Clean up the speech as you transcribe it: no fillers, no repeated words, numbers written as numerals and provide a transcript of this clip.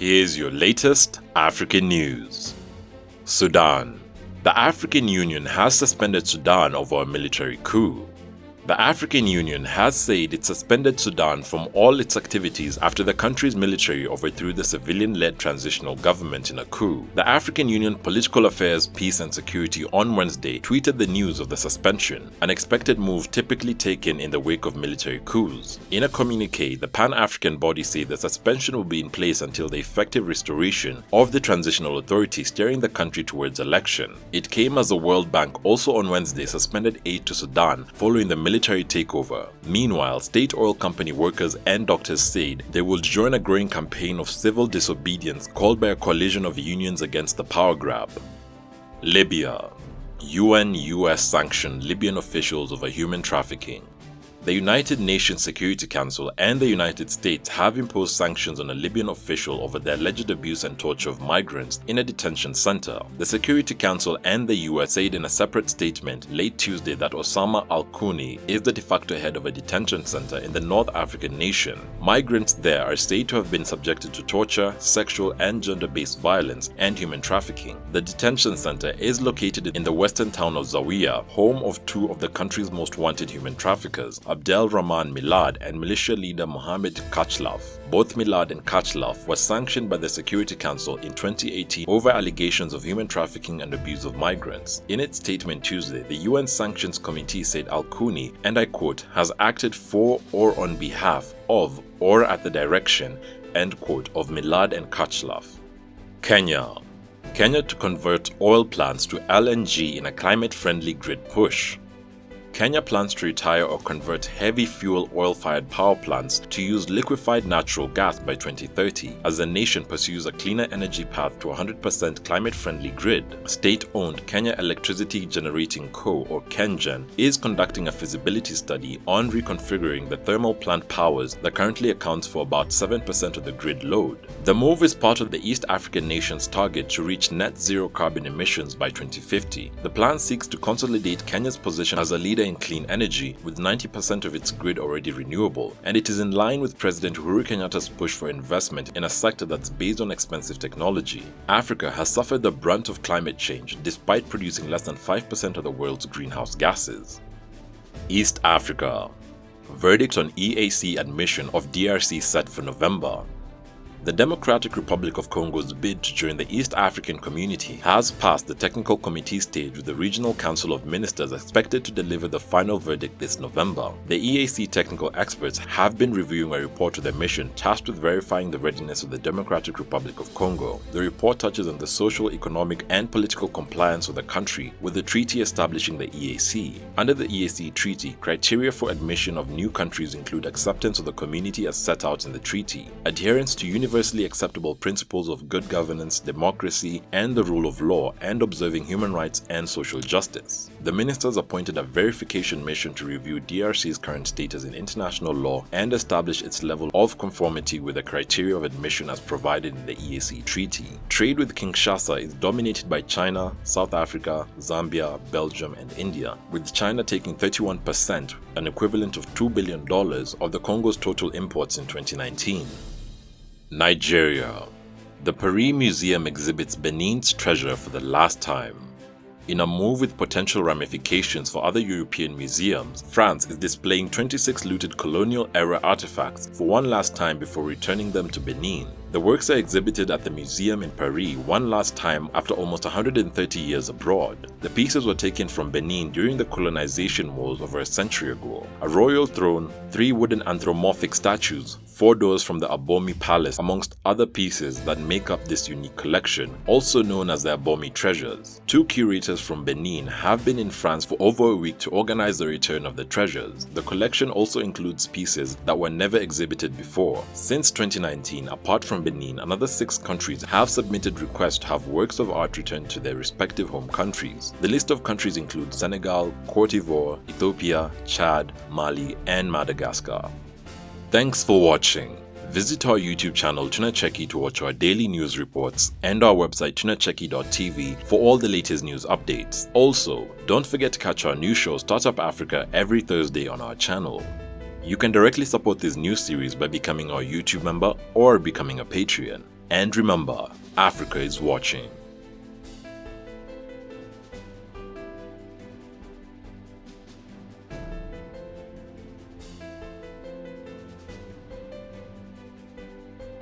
Here's your latest African news. Sudan. The African Union has suspended Sudan over a military coup. The African Union has said it suspended Sudan from all its activities after the country's military overthrew the civilian-led transitional government in a coup. The African Union Political Affairs, Peace and Security on Wednesday tweeted the news of the suspension, an expected move typically taken in the wake of military coups. In a communique, the Pan-African body said the suspension will be in place until the effective restoration of the transitional authority steering the country towards election. It came as the World Bank also on Wednesday suspended aid to Sudan following the military takeover. Meanwhile, state oil company workers and doctors said they will join a growing campaign of civil disobedience called by a coalition of unions against the power grab. Libya. UN-US sanction Libyan officials over human trafficking. The United Nations Security Council and the United States have imposed sanctions on a Libyan official over the alleged abuse and torture of migrants in a detention center. The Security Council and the US said in a separate statement late Tuesday that Osama al-Kuni is the de facto head of a detention center in the North African nation. Migrants there are said to have been subjected to torture, sexual and gender-based violence, and human trafficking. The detention center is located in the western town of Zawiya, home of two of the country's most wanted human traffickers, Abdel Rahman Milad and militia leader Mohamed Kachlaf. Both Milad and Kachlaf were sanctioned by the Security Council in 2018 over allegations of human trafficking and abuse of migrants. In its statement Tuesday, the UN Sanctions Committee said Al-Kuni, and I quote, has acted for or on behalf of or at the direction, end quote, of Milad and Kachlaf. Kenya to convert oil plants to LNG in a climate-friendly grid push. Kenya plans to retire or convert heavy fuel oil-fired power plants to use liquefied natural gas by 2030 as the nation pursues a cleaner energy path to a 100% climate-friendly grid. State-owned Kenya Electricity Generating Co. or KenGen is conducting a feasibility study on reconfiguring the thermal plant powers that currently accounts for about 7% of the grid load. The move is part of the East African nation's target to reach net zero carbon emissions by 2050. The plan seeks to consolidate Kenya's position as a leader in clean energy, with 90% of its grid already renewable, and it is in line with President Uhuru Kenyatta's push for investment in a sector that's based on expensive technology. Africa has suffered the brunt of climate change despite producing less than 5% of the world's greenhouse gases. East Africa. Verdict on EAC admission of DRC set for November. The Democratic Republic of Congo's bid to join the East African Community has passed the technical committee stage, with the Regional Council of Ministers expected to deliver the final verdict this November. The EAC technical experts have been reviewing a report of their mission tasked with verifying the readiness of the Democratic Republic of Congo. The report touches on the social, economic, and political compliance of the country with the treaty establishing the EAC. Under the EAC treaty, criteria for admission of new countries include acceptance of the community as set out in the treaty, adherence to universally acceptable principles of good governance, democracy, and the rule of law, and observing human rights and social justice. The ministers appointed a verification mission to review DRC's current status in international law and establish its level of conformity with the criteria of admission as provided in the EAC treaty. Trade with Kinshasa is dominated by China, South Africa, Zambia, Belgium, and India, with China taking 31%, an equivalent of $2 billion, of the Congo's total imports in 2019. Nigeria. The Paris Museum exhibits Benin's treasure for the last time. In a move with potential ramifications for other European museums, France is displaying 26 looted colonial-era artifacts for one last time before returning them to Benin. The works are exhibited at the museum in Paris one last time after almost 130 years abroad. The pieces were taken from Benin during the colonization wars over a century ago. A royal throne, 3 wooden anthropomorphic statues, 4 doors from the Abomi Palace, amongst other pieces that make up this unique collection, also known as the Abomi treasures. 2 curators from Benin have been in France for over a week to organize the return of the treasures. The collection also includes pieces that were never exhibited before. Since 2019, apart from Benin, another 6 countries have submitted requests to have works of art returned to their respective home countries. The list of countries includes Senegal, Cote d'Ivoire, Ethiopia, Chad, Mali, and Madagascar. Thanks for watching. Visit our YouTube channel Tunacheki to watch our daily news reports, and our website tunacheki.tv for all the latest news updates. Also, don't forget to catch our new show Startup Africa every Thursday on our channel. You can directly support this new series by becoming our YouTube member or becoming a Patreon. And remember, Africa is watching.